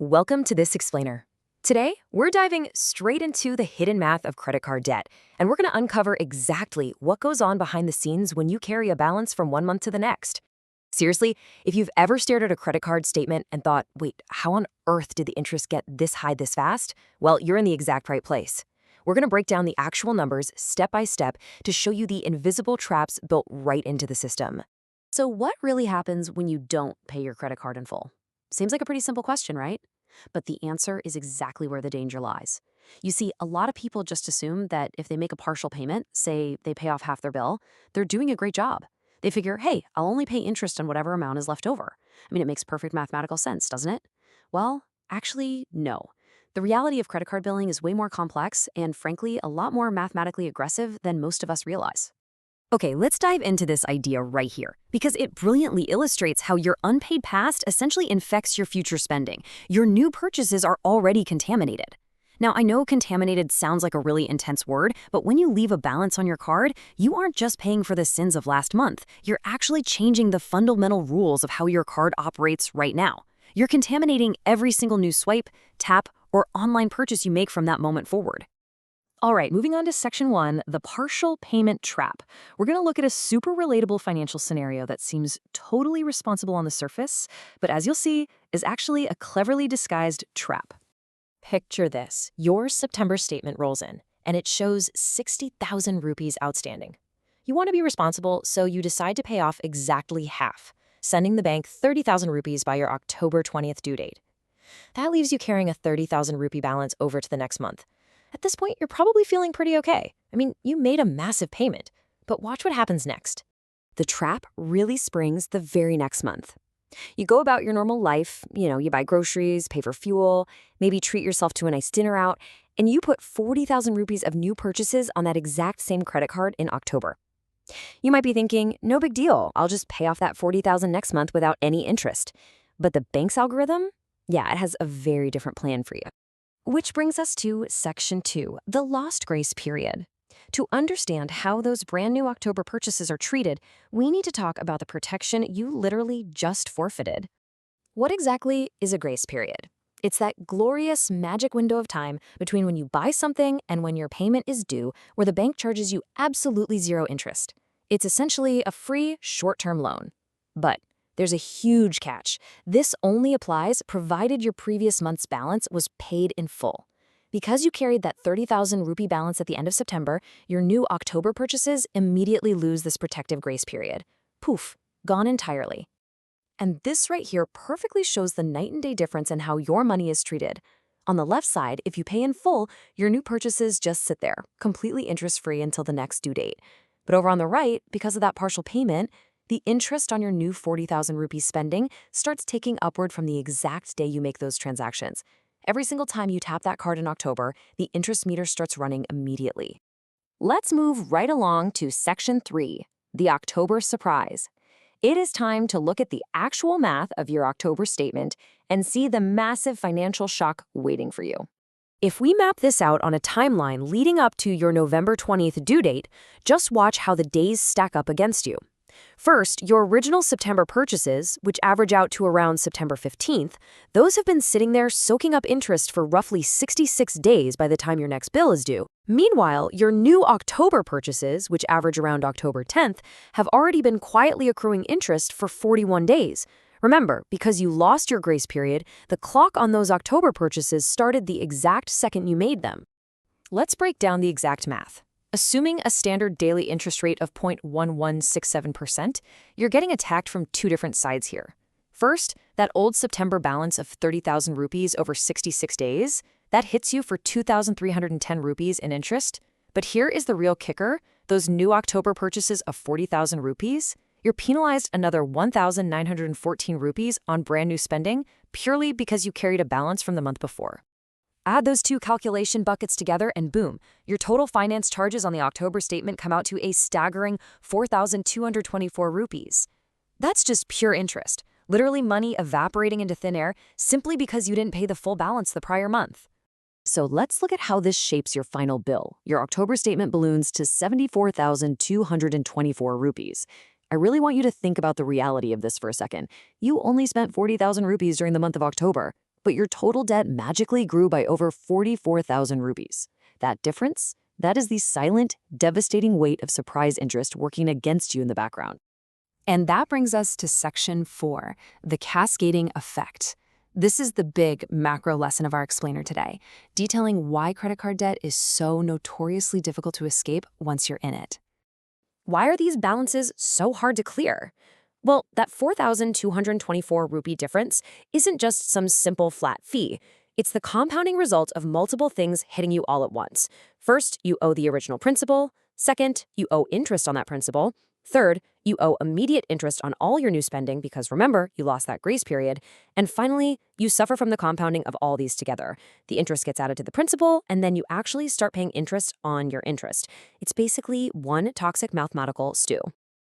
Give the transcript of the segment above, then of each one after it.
Welcome to This Explainer. Today, we're diving straight into the hidden math of credit card debt, and we're going to uncover exactly what goes on behind the scenes when you carry a balance from one month to the next. Seriously, if you've ever stared at a credit card statement and thought, wait, how on earth did the interest get this high this fast? Well, you're in the exact right place. We're going to break down the actual numbers step by step to show you the invisible traps built right into the system. So what really happens when you don't pay your credit card in full? Seems like a pretty simple question, right? But the answer is exactly where the danger lies. You see, a lot of people just assume that if they make a partial payment, say they pay off half their bill, they're doing a great job. They figure, hey, I'll only pay interest on whatever amount is left over. I mean, it makes perfect mathematical sense, doesn't it? Well, actually, no. The reality of credit card billing is way more complex and, frankly, a lot more mathematically aggressive than most of us realize. Okay, let's dive into this idea right here, because it brilliantly illustrates how your unpaid past essentially infects your future spending. Your new purchases are already contaminated. Now, I know contaminated sounds like a really intense word, but when you leave a balance on your card, you aren't just paying for the sins of last month. You're actually changing the fundamental rules of how your card operates right now. You're contaminating every single new swipe, tap, or online purchase you make from that moment forward. All right, moving on to section 1, the partial payment trap. We're going to look at a super relatable financial scenario that seems totally responsible on the surface, but as you'll see, is actually a cleverly disguised trap. Picture this. Your September statement rolls in, and it shows 60,000 rupees outstanding. You want to be responsible, so you decide to pay off exactly half, sending the bank 30,000 rupees by your October 20th due date. That leaves you carrying a 30,000 rupee balance over to the next month. At this point, you're probably feeling pretty okay. I mean, you made a massive payment. But watch what happens next. The trap really springs the very next month. You go about your normal life, you buy groceries, pay for fuel, maybe treat yourself to a nice dinner out, and you put 40,000 rupees of new purchases on that exact same credit card in October. You might be thinking, no big deal, I'll just pay off that 40,000 next month without any interest. But the bank's algorithm? Yeah, it has a very different plan for you. Which brings us to section 2, the lost grace period. To understand how those brand new October purchases are treated, we need to talk about the protection you literally just forfeited. What exactly is a grace period? It's that glorious magic window of time between when you buy something and when your payment is due, where the bank charges you absolutely zero interest. It's essentially a free, short-term loan. But there's a huge catch. This only applies provided your previous month's balance was paid in full. Because you carried that 30,000 rupee balance at the end of September, your new October purchases immediately lose this protective grace period. Poof, gone entirely. And this right here perfectly shows the night and day difference in how your money is treated. On the left side, if you pay in full, your new purchases just sit there, completely interest-free until the next due date. But over on the right, because of that partial payment, the interest on your new 40,000 rupees spending starts ticking upward from the exact day you make those transactions. Every single time you tap that card in October, the interest meter starts running immediately. Let's move right along to section 3, the October surprise. It is time to look at the actual math of your October statement and see the massive financial shock waiting for you. If we map this out on a timeline leading up to your November 20th due date, just watch how the days stack up against you. First, your original September purchases, which average out to around September 15th, those have been sitting there soaking up interest for roughly 66 days by the time your next bill is due. Meanwhile, your new October purchases, which average around October 10th, have already been quietly accruing interest for 41 days. Remember, because you lost your grace period, the clock on those October purchases started the exact second you made them. Let's break down the exact math. Assuming a standard daily interest rate of 0.1167%, you're getting attacked from two different sides here. First, that old September balance of 30,000 rupees over 66 days, that hits you for 2,310 rupees in interest. But here is the real kicker, those new October purchases of 40,000 rupees, you're penalized another 1,914 rupees on brand new spending purely because you carried a balance from the month before. Add those two calculation buckets together and boom, your total finance charges on the October statement come out to a staggering 4,224 rupees. That's just pure interest, literally money evaporating into thin air simply because you didn't pay the full balance the prior month. So let's look at how this shapes your final bill. Your October statement balloons to 74,224 rupees. I really want you to think about the reality of this for a second. You only spent 40,000 rupees during the month of October. but your total debt magically grew by over 44,000 rupees. That difference? That is the silent, devastating weight of surprise interest working against you in the background. And that brings us to section 4, the cascading effect. This is the big macro lesson of our explainer today, detailing why credit card debt is so notoriously difficult to escape once you're in it. Why are these balances so hard to clear? Well, that 4,224 rupee difference isn't just some simple flat fee. It's the compounding result of multiple things hitting you all at once. First, you owe the original principal. Second, you owe interest on that principal. Third, you owe immediate interest on all your new spending because remember, you lost that grace period. And finally, you suffer from the compounding of all these together. The interest gets added to the principal, and then you actually start paying interest on your interest. It's basically one toxic mathematical stew.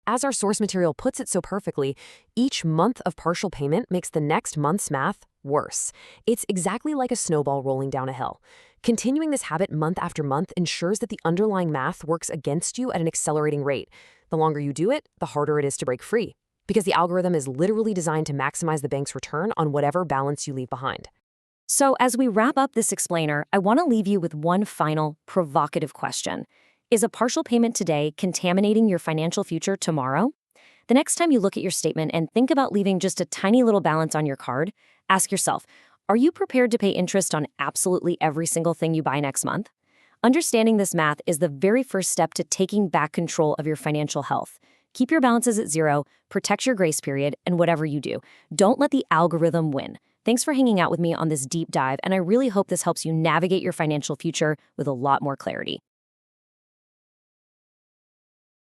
As our source material puts it so perfectly, each month of partial payment makes the next month's math worse. It's exactly like a snowball rolling down a hill. Continuing this habit month after month ensures that the underlying math works against you at an accelerating rate. The longer you do it, the harder it is to break free, because the algorithm is literally designed to maximize the bank's return on whatever balance you leave behind. So as we wrap up this explainer, I want to leave you with one final provocative question. Is a partial payment today contaminating your financial future tomorrow? The next time you look at your statement and think about leaving just a tiny little balance on your card, ask yourself, are you prepared to pay interest on absolutely every single thing you buy next month? Understanding this math is the very first step to taking back control of your financial health. Keep your balances at zero, protect your grace period, and whatever you do, don't let the algorithm win. Thanks for hanging out with me on this deep dive, and I really hope this helps you navigate your financial future with a lot more clarity.